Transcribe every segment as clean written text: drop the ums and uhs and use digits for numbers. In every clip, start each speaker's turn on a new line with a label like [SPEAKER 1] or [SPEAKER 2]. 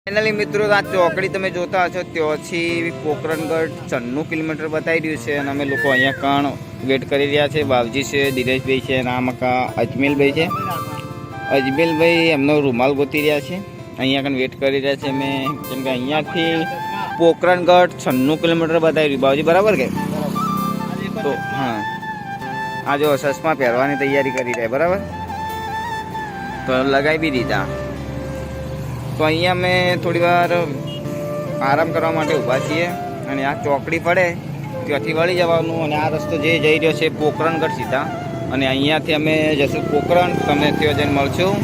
[SPEAKER 1] Finally મિત્રો, આ ચોકડી તમે જોતા હશો ત્યાંથી પોકરણગઢ 96 કિલોમીટર બતાવી રહ્યું છે અને અમે લોકો અહીંયા કાણ વેટ કરી રહ્યા છે. બાવજી છે, દિનેશભાઈ છે અને આમાં અજમેલભાઈ છે. અજમેલભાઈ એમનો રૂમાલ ગોતી રહ્યા છે. અહીંયા કાણ વેટ કરી રહ્યા છે અમે, કેમ કે અહીંયાથી પોકરણગઢ 96 કિલોમીટર બતાવી રહ્યું. બાવજી બરાબર કે? તો હા, આ જો ચશ્મા પહેરવાની તૈયારી કરી રહ્યા, બરાબર? તો લગાવી બી દીધા. તો અહીંયા અમે થોડી વાર આરામ કરવા માટે ઊભા છીએ અને આ ચોકડી પડે ત્યાંથી વળી જવાનું અને આ રસ્તો જે જઈ રહ્યો છે પોકરણગઢ સીધા, અને અહીંયાથી અમે જશું પોકરણ. તમને ત્યાં જઈને મળશું.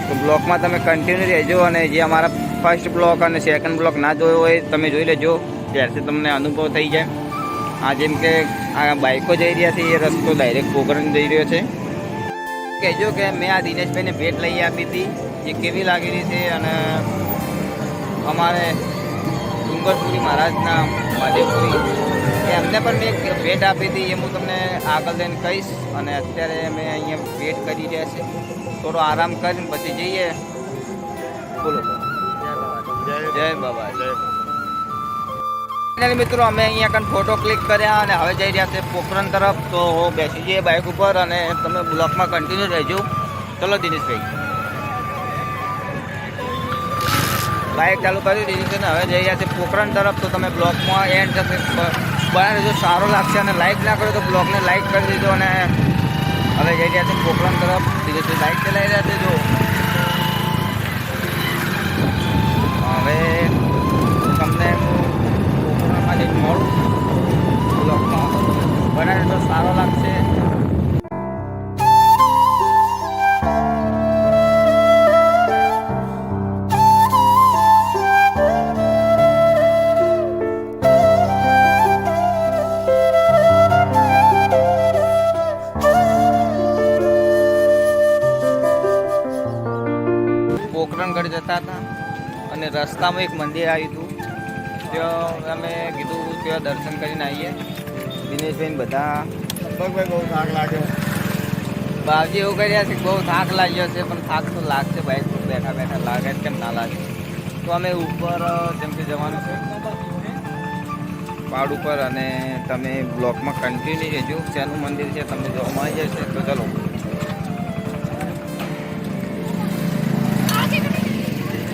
[SPEAKER 1] તો બ્લોકમાં તમે કન્ટિન્યુ રહેજો અને જે અમારા ફર્સ્ટ બ્લોક અને સેકન્ડ બ્લોક ના જોયો હોય તમે જોઈ લેજો, ત્યારથી તમને અનુભવ થઈ જાય. આ જેમ કે આ બાઇકો જઈ રહ્યા છે એ રસ્તો ડાયરેક્ટ પોકરણ જઈ રહ્યો છે. કહેજો કે મેં આ દિનેશભાઈને ભેટ લઈ આપી હતી, એ કેવી લાગેલી છે, અને અમારે ડુંગરપુરી મહારાજના મહાદેવપુરી એમને પણ મેં ભેટ આપી હતી, એ હું તમને આગળ લઈને કહીશ. અને અત્યારે અમે અહીંયા વેટ કરી રહ્યા છે, થોડો આરામ કરીને પછી જઈએ. બોલો જય બાબા જય. મિત્રો, અમે અહીંયા કાન ફોટો ક્લિક કર્યા અને હવે જઈ રહ્યા છે પોકરણ તરફ. તો બેસી જઈએ બાઇક ઉપર અને તમે બ્લોકમાં કન્ટિન્યુ રહેજો. ચલો દિનેશભાઈ, બાઇક ચાલુ કરી દીધી છે ને હવે જઈ રહ્યા છે પોકરણ તરફ. તો તમે બ્લોકમાં એન્ડ થશે બનાવી દેજો, સારો લાગશે. અને લાઇક ના કરો તો બ્લોગને લાઇક કરી દીધો. અને હવે જઈ રહ્યા છે પોકરણ તરફ. દિનેશભાઈ બાઇક ચલાવી રહ્યા છે. જો હવે તમને પોકરણમાં જઈને મળું, બ્લોગમાં બનાવી તો સારો લાગશે. પોકરણગઢ જતા હતા અને રસ્તામાં એક મંદિર આવ્યું હતું, ત્યાં અમે કીધું ત્યાં દર્શન કરીને આવીએ. દિનેશભાઈ બધા બહુ થાક લાગ્યો. બાવજી એવું કર્યા છે બહુ થાક લાગ્યો છે, પણ થાક તો લાગશે, બાઇક પર બેઠા બેઠા લાગે કેમ ના લાગે. તો અમે ઉપર જેમ કે જવાનું છે પહાડ ઉપર, અને તમે બ્લોકમાં કન્ટિન્યુ રહેજો. શેનું મંદિર છે તમને જોવા મળી જશે. તો ચલો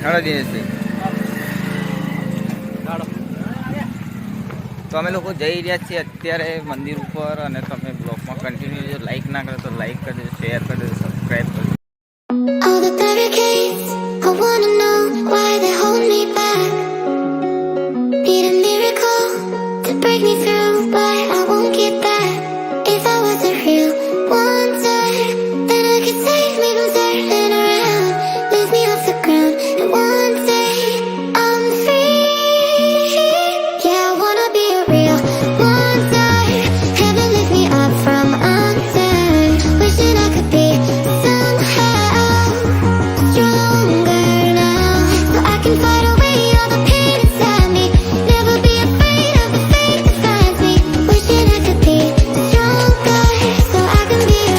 [SPEAKER 1] હાલો દિનેશભાઈ. તો અમે લોકો જઈ રહ્યા છીએ અત્યારે મંદિર ઉપર, અને તમે બ્લોગમાં કન્ટિન્યુ જો લાઈક ના કરો તો લાઈક કરજો, શેર કરજો, સબસ્ક્રાઈબ કરજો.
[SPEAKER 2] All the barricades, I wanna know why they hold me back. Need a miracle to break me through, but I won't get back. If I wasn't real one day, then I could save me from turning around, lift me off the ground, and one day I'm free. Yeah, I wanna be a real one day. Heaven lift me up from under. Wishing I could be somehow stronger now, so I can fight away all the pain inside me. Never be afraid of the fate that finds me. Wishing I could be stronger, so I can be a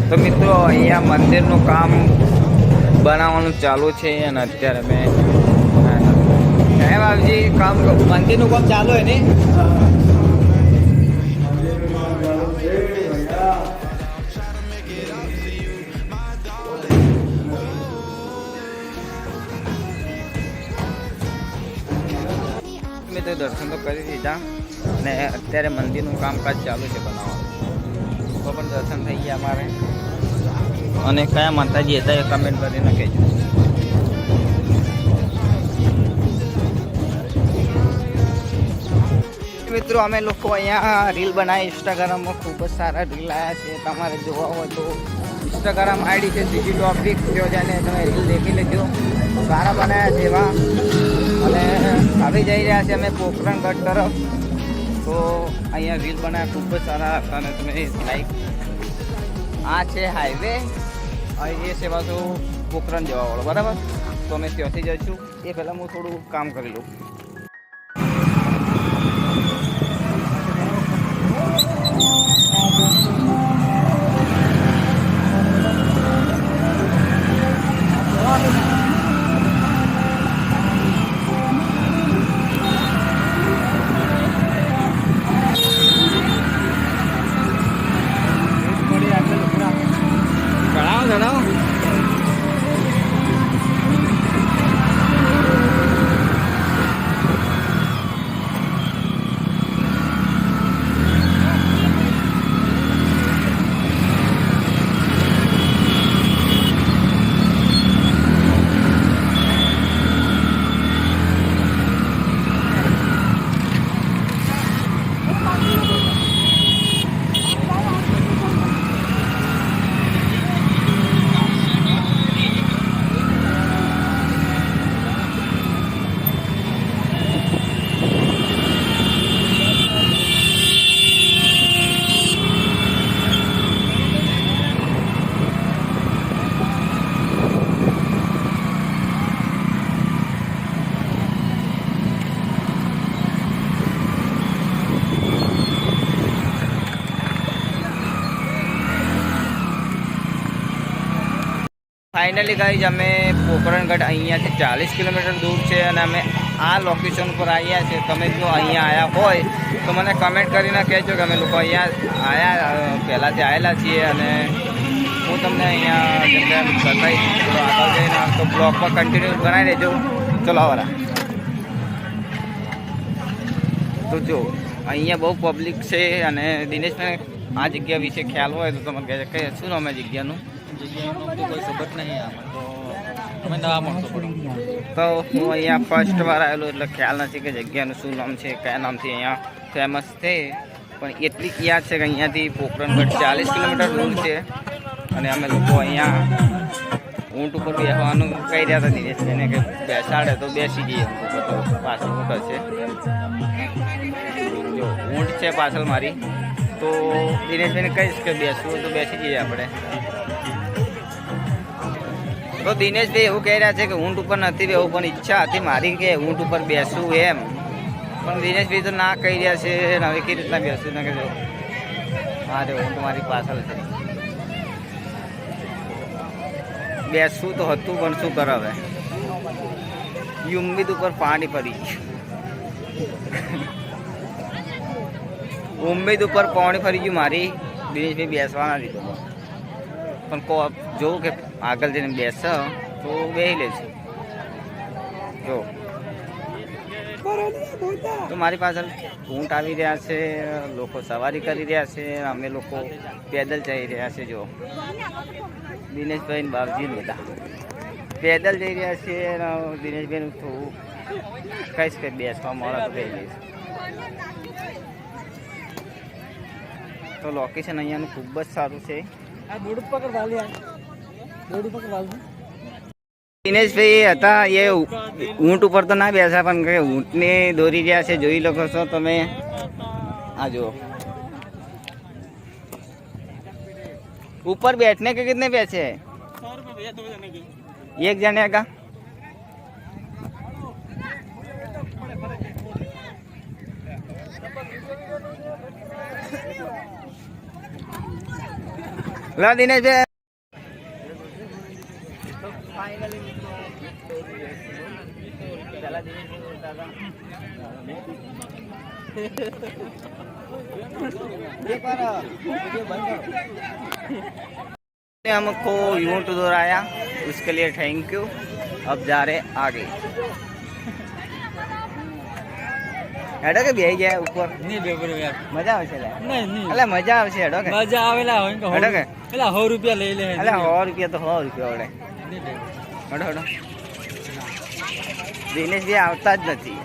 [SPEAKER 1] તો મિત્રો, અહીંયા મંદિરનું કામ બનાવવાનું ચાલુ છે અને અત્યારે મેં હે બાબજી કામ મંદિરનું કામ ચાલુ હોય ને. મેં તો દર્શન તો કરી દીધા અને અત્યારે મંદિરનું કામકાજ ચાલુ છે બનાવવાનું. તો પણ દર્શન થઈ ગયા અમારે. અને કયા માતાજી હતા એ કમેન્ટ કરીને કહેજો. મિત્રો, અમે લોકો અહીંયા રીલ બનાવી ઇન્સ્ટાગ્રામમાં, ખૂબ જ સારા રીલ આવ્યા છે. તમારે જોવા હોય તો ઇન્સ્ટાગ્રામ આઈડી છે જીજી ટોપિક, ત્યાં જઈને તમે રીલ દેખી લેજો. સારા બનાવ્યા છે એવા. અને હવે જઈ રહ્યા છે અમે પોકરણગઢ તરફ. તો અહીંયા રીલ બનાવ્યા ખૂબ જ સારા હતા અને તમે લાઈક. આ છે હાઈવે, એ છે પાછું પોકરણ જવાવાળો, બરાબર. તો અમે ત્યાંથી જઈશું. એ પહેલાં હું થોડું કામ કરી લઉં. જણાવો. ફાઇનલી ગાઈઝ અમે પોકરણગઢ અહીંયાથી 40 કિલોમીટર દૂર છે અને અમે આ લોકેશન પર આવ્યા છે. તમે જો અહીંયા આવ્યા હોય તો મને કમેન્ટ કરીને કહેજો કે અમે લોકો અહીંયા આવ્યા પહેલાંથી આવેલા છીએ અને હું તમને અહીંયા જેમ કે બતાવીશ. થોડો આગળ જઈને તો બ્લોગ પર કન્ટિન્યુ બનાવી દેજો. ચલો આવરા. તો જો અહીંયા બહુ પબ્લિક છે અને દિનેશને આ જગ્યા વિશે ખ્યાલ હોય તો તમે કહે કે શું નામ જગ્યાનું?
[SPEAKER 3] જગ્યાનું તો કોઈ ખબર નહીં. આમાં તો અમે નવા માણસો પડો
[SPEAKER 1] તો હું અહીંયા ફર્સ્ટ વાર આવેલો એટલે ખ્યાલ નથી કે જગ્યાનું શું નામ છે, કયા નામથી અહીંયા ફેમસ છે. પણ એટલી યાદ છે કે અહીંયાથી પોકરણગઢ 40 કિલોમીટર દૂર છે અને અમે લોકો અહીંયા ઊંટ ઉપર બેસવાનું કહી રહ્યા હતા દિનેશભાઈને કે બેસાડે તો બેસી જઈએ. ઊંટ ઉપર તો પાછળ ઊંટ હશે. જો ઊંટ છે પાછળ મારી, તો દિનેશભાઈને કહીશ કે બેસવું હોય તો બેસી જઈએ આપણે. તો દિનેશભાઈ એવું કહી રહ્યા છે કે ઊંટ ઉપર નથી બેવું, પણ ઈચ્છા હતી મારી કે ઊંટ ઉપર બેસવું એમ. પણ દિનેશભાઈ તો ના કહી રહ્યા છે. હવે કેવી રીતના બેસવું ના કહેજો. મારે ઊંટ મારી પાછળ છે. બેસવું તો હતું પણ શું કરે હવે. ઉમ્મીદ ઉપર પાણી પડી ગયું. ઉમ્મીદ ઉપર પાણી ફરી ગયું મારી. દિનેશભાઈ બેસવા ના દીધો પણ જોઉં કે આગળ જઈને બેસ તો બેસી લે છે. જો તો મારી પાછળ ઊંટ આવી રહ્યા છે, લોકો સવારી કરી રહ્યા છે, અમે લોકો પેદલ જઈ રહ્યા છે. જો દિનેશભાઈ ને બાપજી બધા પેદલ જઈ રહ્યા છે. દિનેશભાઈનું થોડું કહીશ કે બેસવા મળે તો બેસી જઈશ. તો લોકેશન અહીંયાનું ખૂબ જ સારું છે. દિનેશભાઈ હતા એ ઊંટ ઉપર તો ના બેસા પણ કે ઊંટને દોરી રહ્યા છે. જોઈ લો છો તમે. આ જો ऊपर बैठने के कितने पैसे है? 1 जने का. ला दिनेश भाई हमको यूंट दोहराया, उसके लिए थैंक यू. अब जा रहे आगे. હેડો કે બેહી ગયા ઉપર?
[SPEAKER 3] નહીં બેબર યાર,
[SPEAKER 1] મજા આવશે લે.
[SPEAKER 3] નહીં
[SPEAKER 1] એટલે મજા આવશે. હેડો કે
[SPEAKER 3] મજા આવેલા હોય કે
[SPEAKER 1] હેડો કે
[SPEAKER 3] પેલા 100 રૂપિયા લઈ લે.
[SPEAKER 1] એટલે 100 રૂપિયા તો 100 રૂપિયા વડે. હેડો હેડો. દિનેશભાઈ આવતા જ નથી.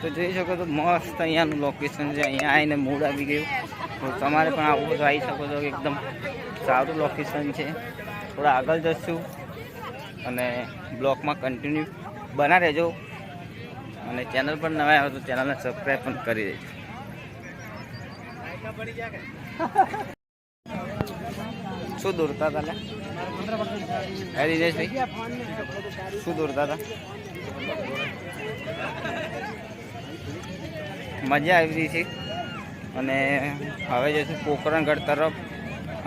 [SPEAKER 1] તો જોઈ શકો તો મસ્ત અહીંયાનું લોકેશન છે. અહીંયા આવીને મૂડ આવી ગયું. તો તમારે પણ આવું બધું આવી શકો છો. એકદમ સારું લોકેશન છે. થોડા આગળ જશું અને બ્લોગમાં કન્ટિન્યુ બના રહેજો. અને ચેનલ પર નવા આવ્યો તો ચેનલને સબસ્ક્રાઈબ પણ કરી દેજો. શું દોરતા હતા લે? હે દિનેશભાઈ, શું દોરતા હતા? મજા આવી રહી છે. અને હવે જઈશું પોકરણગઢ તરફ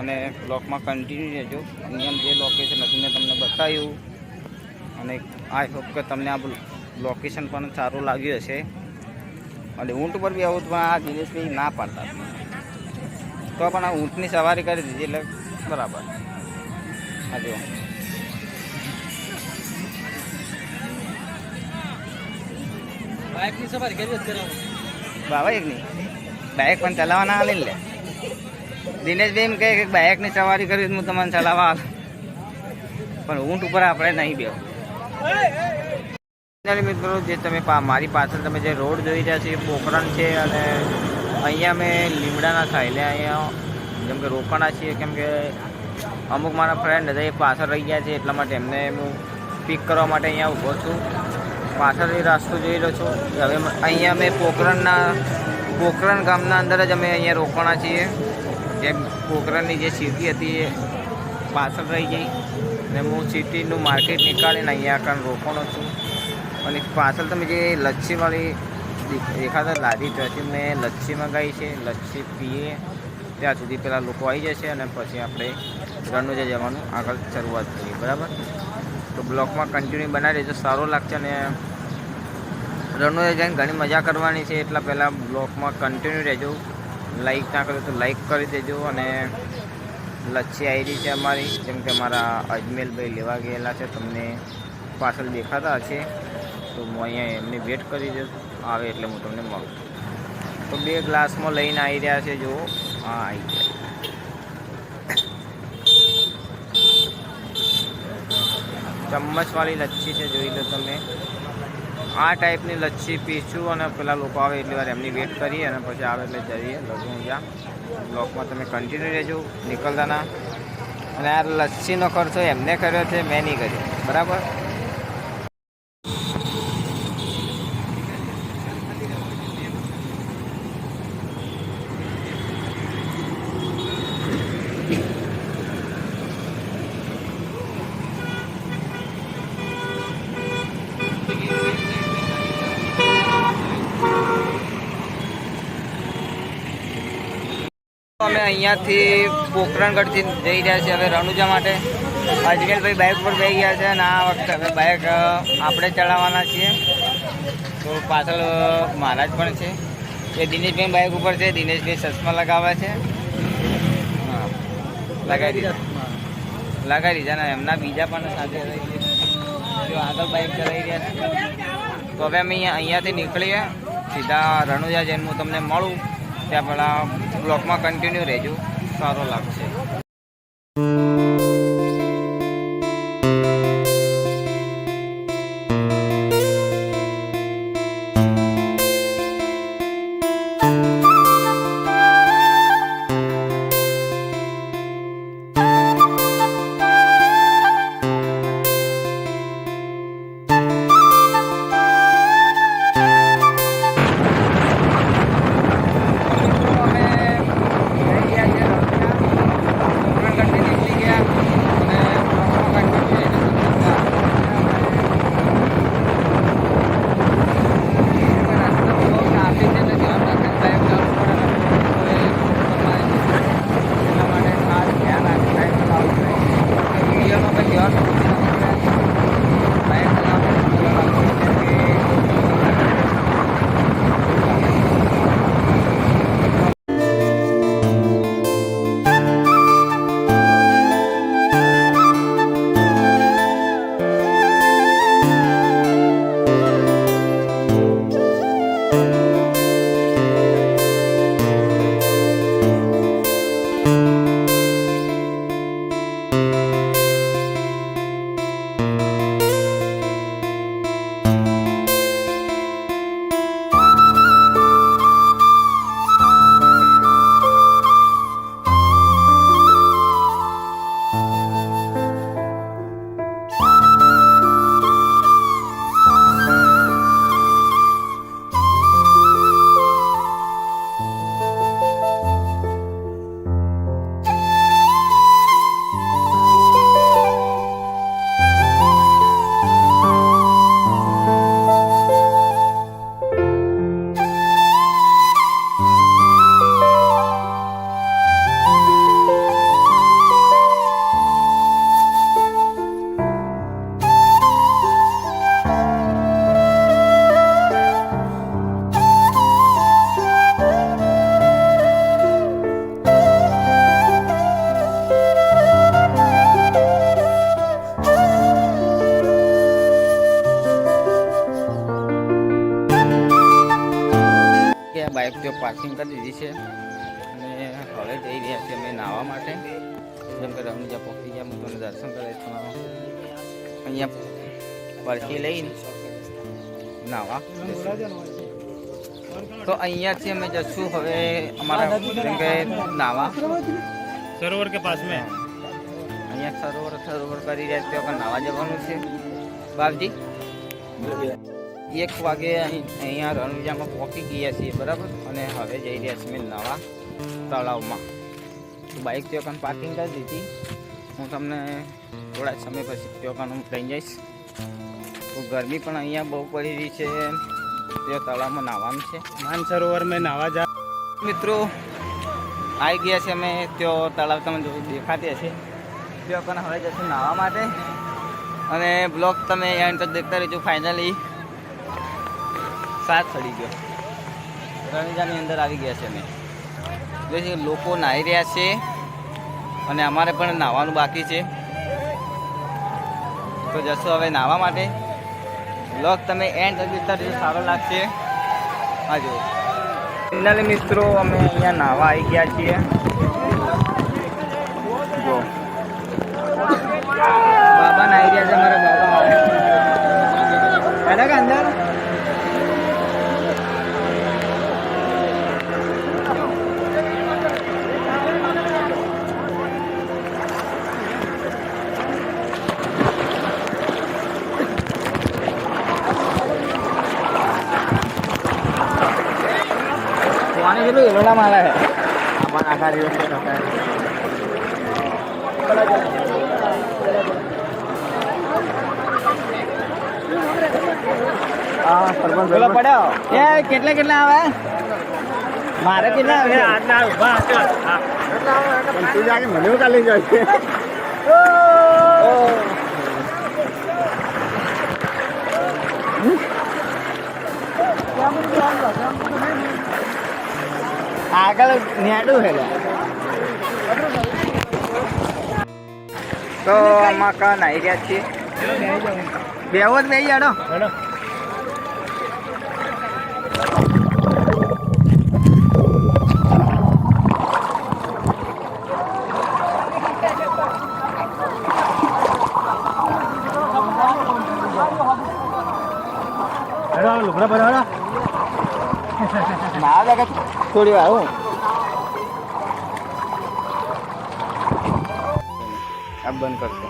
[SPEAKER 1] અને બ્લોકમાં કન્ટિન્યુ રહેજો. અહીંયા જે લોકેશન હતું મેં તમને બતાવ્યું અને આઈ હોપ કે તમને આ લોકેશન પણ સારું લાગ્યું હશે. અને ઊંટ ઉપર બી આવું પણ આ દિનેશભાઈ ના પાડતા તો પણ આ ઊંટની સવારી કરી દીધી એટલે બરાબર. હા જો
[SPEAKER 3] બાઇકની સવારી કરી જ કરાવો.
[SPEAKER 1] બાબા એક નહીં બાઇક પણ ચલાવવાના હાલે લે. દિનેશભાઈ એમ કહે કે બાઇકની સવારી કરી હું તમને ચલાવવા હાલ, પણ ઊંટ ઉપર આપણે નહીં બેવું. મિત્રો જે તમે મારી પાછળ તમે જે રોડ જોઈ રહ્યા છો એ પોખરણ છે. અને અહીંયા મેં લીમડાના સાયલે અહીંયા જેમ કે રોકાણા છીએ, કેમ કે અમુક મારા ફ્રેન્ડ હતા એ પાછળ રહી ગયા છે, એટલા માટે એમને હું પિક કરવા માટે અહીંયા ઊભો છું. પાછળથી રસ્તો જોઈ રહ્યો છું. હવે અહીંયા મેં પોખરણ ગામના અંદર જ અમે અહીંયા રોકાણા છીએ. જેમ પોખરણની જે સિટી હતી એ પાછળ રહી ગઈ અને હું સિટીનું માર્કેટ નીકાળીને અહીંયા આગળ રોકાણો છું. અને પાછળ તમે જે લચ્છીવાળી દેખાતા લાદી ત્યાંથી મેં લચ્છી મંગાવી છે. લચ્છી પીએ ત્યાં સુધી પેલા લોકો આવી જશે અને પછી આપણે રણુજા જવાનું આગળ શરૂઆત કરીએ. બરાબર, તો બ્લોકમાં કન્ટિન્યુ બનાવી દેજો, સારું લાગશે. અને રણુજા જઈને ઘણી મજા કરવાની છે, એટલા પહેલાં બ્લોકમાં કન્ટિન્યુ રહેજો. લાઈક ના કરો તો લાઈક કરી દેજો. અને લચ્છી આવી રહી છે અમારી, જેમ કે અમારા અજમેલભાઈ લેવા ગયેલા છે, તમને પાછળ દેખાતા હશે. તો હું અહીંયા એમની વેટ કરી દઉં, આવે એટલે હું તમને મળું. તો 2 ગ્લાસમાં લઈને આવી રહ્યા છે. જુઓ, હા આવી ગયા. ચમ્મચવાળી લચ્છી છે, જોઈ લો તમે. આ ટાઈપની લચ્છી પીશું અને પેલા લોકો આવે એટલી વાર એમની વેટ કરીએ અને પછી આવે એટલે જઈએ લગુંજા. બ્લોકમાં તમે કન્ટિન્યુ રહેજો નીકળતાના. અને આ લચ્છીનો ખર્ચો એમને કર્યો છે, મેં નહીં કર્યો. બરાબર, અમે અહીંયાથી પોખરણગઢથી જઈ રહ્યા છીએ હવે રણુજા માટે. અજમેલભાઈ બાઇક પર બેસી ગયા છે અને આ વખતે હવે બાઇક આપણે ચલાવવાના છીએ. તો પાછળ મહારાજ પણ છે. એ દિનેશભાઈ બાઇક ઉપર છે. દિનેશભાઈ ચશ્મા લગાવે છે. હા, લગાવી દીધા ને એમના બીજા પણ સાથે જો આગળ બાઇક ચલાવી રહ્યા છે. તો હવે અમે અહીંયાથી નીકળીએ સીધા રણુજા જઈને હું તમને મળું. ત્યાં પહેલાં બ્લોકમાં કન્ટિન્યુ રહેજો, સારો લાગશે. પાર્કિંગ કરી દીધી છે અને હવે જઈ રહ્યા છીએ અમે નાહવા માટે. જેમ કે રણુજા પહોંચી ગયા, હું તમને દર્શન કરે તો અહીંયા પરથી લઈને નાહવા તો અહીંયાથી અમે જશું હવે અમારા જેમ કે નાહવા
[SPEAKER 4] सरोवर के पास में
[SPEAKER 1] અહીંયા સરોવર કરી રહ્યા છીએ, નાહવા જવાનું છે. બાપજી 1 વાગે અહીંયા રણુજામાં પહોંચી ગયા છીએ, બરાબર. અને હવે જઈ રહ્યા છીએ નાહવા તળાવમાં. તો બાઇક ત્યાં પાર્કિંગ કરી દીધી. હું તમને થોડા સમય પછી ત્યાં લઈ જઈશ. તો ગરમી પણ અહીંયા બહુ પડી રહી છે, ત્યાં તળાવમાં નાહવાનું છે.
[SPEAKER 4] मानसरोवर में नहावा जा
[SPEAKER 1] મિત્રો આવી ગયા છે અમે ત્યાં તળાવ, તમે જો દેખાતી હશે ત્યાં પણ હવે જશું નાહવા માટે. અને બ્લોગ તમે એન્ડ તક દેખતા રહેજો. ફાઇનલી સાત ચડી ગયો, રણજાની અંદર આવી ગયા છે અમે. જે લોકો નાહી રહ્યા છે અને અમારે પણ નાહવાનું બાકી છે. તો જશું હવે નાહવા માટે. બ્લોગ તમે એન્ડ તક દેખતા રહેજો, સારો લાગશે. હા જો ફાઇનલી મિત્રો અમે અહીંયા નાહવા આવી ગયા છીએ. જો બાબા નાહી રહ્યા છે, અમારા બાબા કે અંદર पानी के लिए लोला माला है अपन आकार यूज कर सकते हैं. हाँ सरपंच बोला पड़ा ये कितने कितने आवे मारे कितने आवे आटला उभा हां तू जाके મને કાલી જાય આગળ ન્યાડું છે તો આમાં કા નાહી રહ્યા છીએ. બેવો જ બેસી જાડો.
[SPEAKER 4] લુગડા ભરવાના
[SPEAKER 1] ના લાગે થોડી વાર હું આ બંધ કરતો.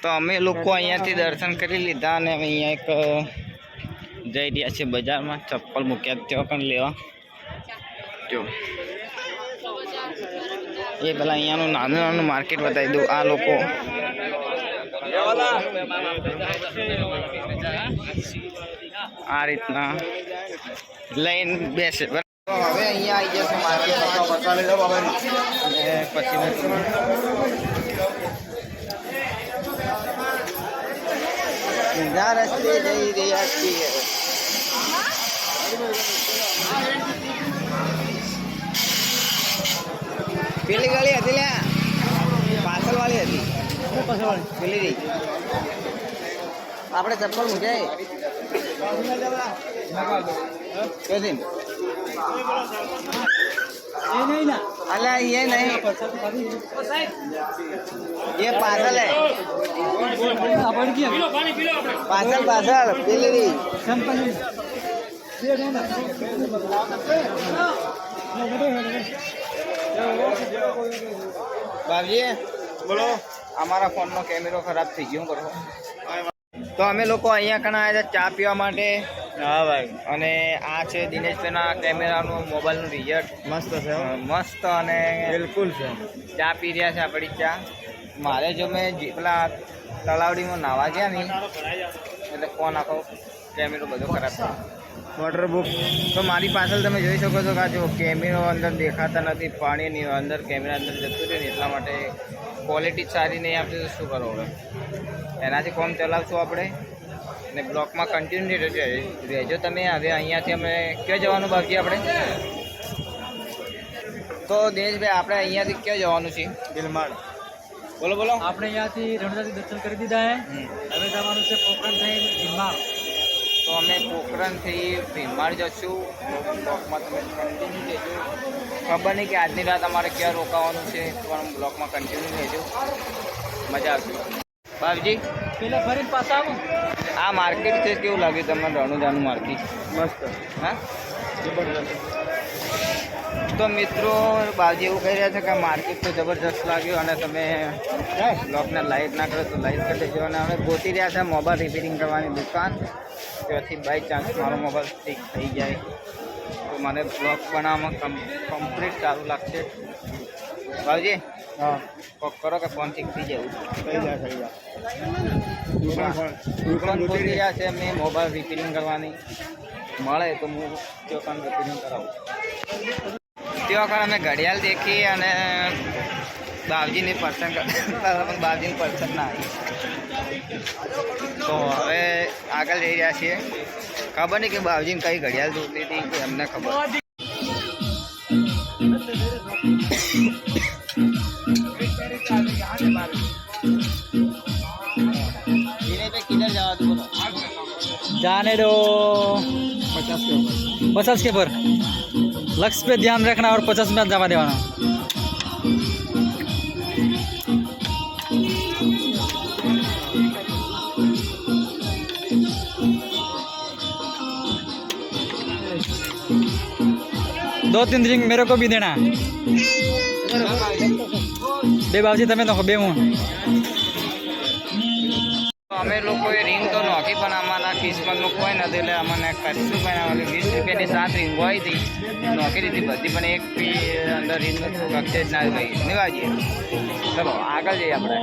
[SPEAKER 1] તો અમે લોકો અહીંયાથી દર્શન કરી લીધા અને અમે અહીંયા એક જઈ રહ્યા છીએ બજારમાં ચપ્પલ મૂક્યા ત્યાં પણ લેવા. જો એ પેલા અહીંયાનું નાનું નાનું માર્કેટ બતાવી દઉં. આ લોકો આ રીતના લઈને બેસે. હવે અહીંયા આવી જશે માર્કેટ અને પછી સીધા રસ્તે જઈ રહ્યા છીએ. પેલી ગાડી હતી લ્યા, પાછળ વાળી હતી, પેલી રહી. આપણે ચપ્પલ મૂક્યા अल्लाह ये नहीं, ये पार्सल है, पार्सल पार्सल पीली बाबूजी बोलो, हमारा फोन નો કેમેરો ખરાબ થઈ ગયો, કરો. તો અમે લોકો અહીંયા કણ આવ્યા ચા પીવા માટે. હા ભાઈ, અને આ છે દિનેશભાઈના કેમેરાનું મોબાઈલનું રિઝલ્ટ. મસ્ત છે, મસ્ત અને બિલકુલ છે. ચા પી રહ્યા છે આપણી ચા. મારે જો મેં પેલા તલાવડીમાં નાવા ગયા નહીં એટલે ફોન આખો કેમેરો બધો ખરાબ છે. વોટર બુક તો મારી પાછળ તમે જોઈ શકો છો કે આ જો કેમેરો અંદર દેખાતા નથી, પાણીની અંદર કેમેરા અંદર જતું રહ્યું ને એટલા માટે ક્વોલિટી સારી નહીં આપતી. તો શું કરો હવે, એનાથી ફોન ચલાવશું આપણે ને બ્લોકમાં કન્ટિન્યુ રહેજો તમે. હવે અહીંયાથી અમે ક્યાં જવાનું બાકી આપણે? તો દિનેશભાઈ આપણે અહીંયાથી ક્યાં જવાનું છે? બિલમાળ. બોલો બોલો.
[SPEAKER 3] આપણે અહીંયાથી રણુજાથી દર્શન કરી દીધા હે, હવે જવાનું છે પોખરણ થઈ ભીમાળ.
[SPEAKER 1] તો અમે પોખરણથી ભીમાળ જશું. બ્લોકમાં તમે કન્ટિન્યુ રહેજો. ખબર નહીં કે આજની રાત અમારે ક્યાં રોકાવાનું છે, પણ બ્લોકમાં કન્ટિન્યુ રહેજો, મજા આવશે. બાબજી
[SPEAKER 3] પેલા ફરીને પાછા આવું.
[SPEAKER 1] આ માર્કેટ છે કેવું લાગ્યું તમને? રણુજાનું માર્કેટ મસ્ત. હા, તો મિત્રો બાબજી એવું કહી રહ્યા છે કે માર્કેટ તો જબરજસ્ત લાગ્યું અને તમે બ્લોકને લાઈટ ના કરો તો લાઈટ કરી દેજો. અને અમે ગોતી રહ્યા છે મોબાઈલ રિપેરિંગ કરવાની દુકાન, ત્યાંથી બાય ચાન્સ મારો મોબાઈલ ઠીક થઈ જાય તો મને બ્લોગ બનાવવામાં કમ્પ્લીટ સારું લાગશે. બાબજી હા, કોક કરો કે ફોન ઠીક થઈ જવું. થઈ જાય. દુકાન ખોલી રહ્યા છે મેં મોબાઈલ રિપેરિંગ કરવાની, મળે તો હું દુકાન રિપેરિંગ કરાવું. તે વખત અમે ઘડિયાળ દેખી અને બાવજીની પસંદ પણ બાવજીની પસંદ ના આવી. તો હવે આગળ જઈ રહ્યા છીએ. ખબર નહીં કે બાવજીને કઈ ઘડિયાળ જોતી હતી કે એમને ખબર. किधर जावा तू बोलो?
[SPEAKER 3] जाने दो 50 के ऊपर. लक्ष्य पे ध्यान रखना और 50 में जमा देवाना. दो तीन रिंग मेरे को भी देना. बे बाबूजी તમે તો બે હું.
[SPEAKER 1] અમે લોકોએ રિંગ તો નોખી પણ અમારા કિસ્મતમાં કોઈ નથી એટલે અમને કશું પણ 20 રૂપિયાની 7 રિંગ હોય હતી, નોખી દીધી બધી, પણ એક બી અંદર રિંગ કક્ષે જ ના ગઈ. નિવાજીએ ચલો આગળ જઈએ આપણે.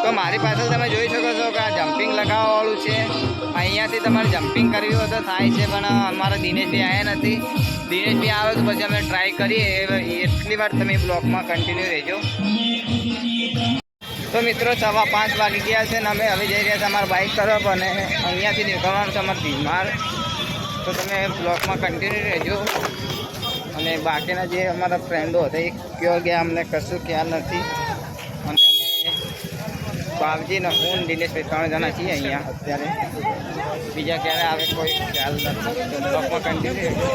[SPEAKER 1] તો મારી પાછળ તમે જોઈ શકો છો કે આ જમ્પિંગ લગાવવાવાળું છે. અહીંયાથી તમારે જમ્પિંગ કરવી હોય તો થાય છે, પણ અમારા દિનેશભાઈ આવ્યા નથી. દિનેશભાઈ આવે તો પછી અમે ટ્રાય કરીએ. એટલી વાર તમે બ્લોકમાં કન્ટિન્યુ રહેજો. તો મિત્રો 5:15 વાગી ગયા છે ને અમે હવે જઈ રહ્યા છીએ અમારા બાઇક તરફ અને અહીંયાથી નીકળવાનું છે અમારે ભીમાર. તો તમે બ્લોકમાં કન્ટિન્યુ રહેજો. અને બાકીના જે અમારા ફ્રેન્ડો હતા એ ક્યાં ગયા અમને કશું ખ્યાલ નથી. અને બાબજી ને હું દિનેશભાઈ 3 જણા છીએ અહીંયા અત્યારે. બીજા ક્યારે આવે કોઈ ખ્યાલ નથી. બ્લોકમાં કન્ટિન્યુ રહેજો.